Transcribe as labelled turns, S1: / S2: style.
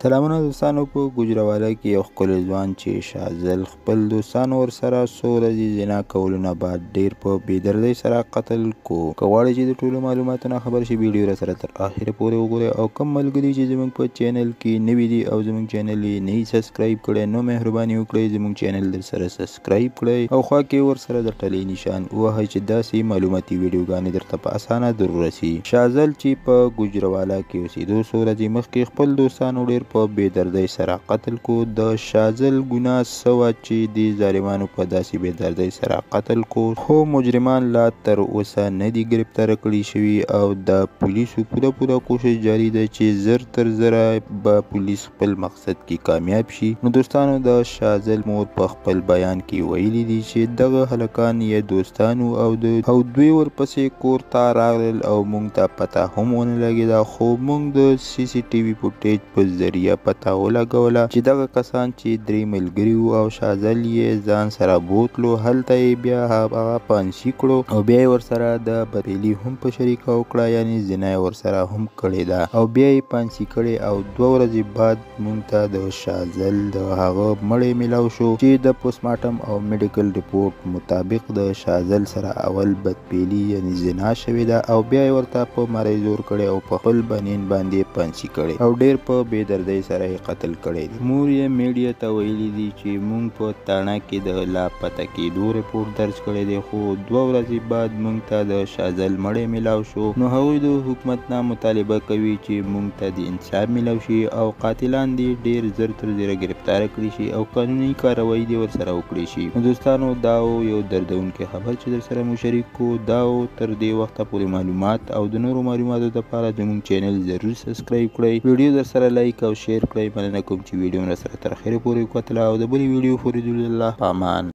S1: سلامونه دوستانو. په ګوجروالا کې یو ښکلی ځوان چې شازل خپل دوستانو ورسره څو ورځې زنا کولو نه بعد ډېر په بېدردۍ سره قتل کو. که غواړئ چې د ټولو معلوماتو نه خبر شئ ویډیو راسره تر اخره پورې وګورئ، او کوم ملګري چې زموږ په چینل کې نوي دي او زموږ چینل یې نه سبسکرایب کړی نو مهرباني وکړئ زموږ چینل درسره سبسکرایب کړئ او خوا کې ورسره د ټلۍ نشان ووهئ چې داسې معلوماتي ویډیوګانې درته په اسانه در ورسي. شازل چې په ګوجروالا کې اوسېدو څو ورځې مخکې خپل دوستانو ډېر په بېدردۍ سره قتل کو. د شازل ګناه څه وه چې د ظالمانو په داسې بېدردۍ سره قتل کو، خو مجرمان لا تر اوسه نه دي ګرفتاره کړي شوي او د پولیسو پوره کوشش جاري ده چې زر تر زره به پولیس خپل مقصد کې کامیاب شي. نو دوستانو، د شازل مور په خپل بیان کې ویلي دي چې دغه هلکان یې دوستانو او دوی ورپسې کور ته راغلل او موږ ته پته هم ونه لګېده، خو موږ د سی سی ټي وي فوټیج په ذریعه پته ولګوله چې دغه کسان چې درې ملګري وو او شازل یې ځان سره بوتلو، هلته یې بیا هغه پانسي کړو او بیا یې ورسره د بریلي هم په شریکه وکړه، یعنی زنا یې ورسره هم کړې ده او بیا یې پانسي کړې. او 2 ورځې بعد موږ ته د شازل د هغه مړی میلاو شو چې د پوسټمارټم او میډیکل ریپورټ مطابق د شازل سره اول بدپیلي یعنی زنا شوې ده او بیا یې ورته په مرۍ زور کړی او په خپل بنین باندې پانسي کړی او ډېر په بېدردۍ سره یې قتل کړی دی. مور یې میډیا ته ویلي دي چې موږ په تاڼه کې د لاپته کېدو ریپورټ درج کړی دی، خو 2 ورځې بعد موږ ته د شازل مړی میلاو شو. نو هغوی د حکومت نه مطالبه کوي چې موږ ته د انصاف میلاو شي او قاتلان دې ډېر زر تر زره ګرفتاره کړي شي او قانوني کاروایی دې ورسره وکړي شي. نو دوستانو، دا یو دردونکی خبر چې در سره مو شریک کو. دا تر دې وخته پورې معلومات او د نورو معلوماتو لپاره زموږ چینل ضرور سبسکرایب کړئ، ویډیو در سره لایک او شیر کړئ. مننه کوم چې ویډیو را سره تر اخره پورې وکتله او د بلې ویډیو پورې د الله په امان.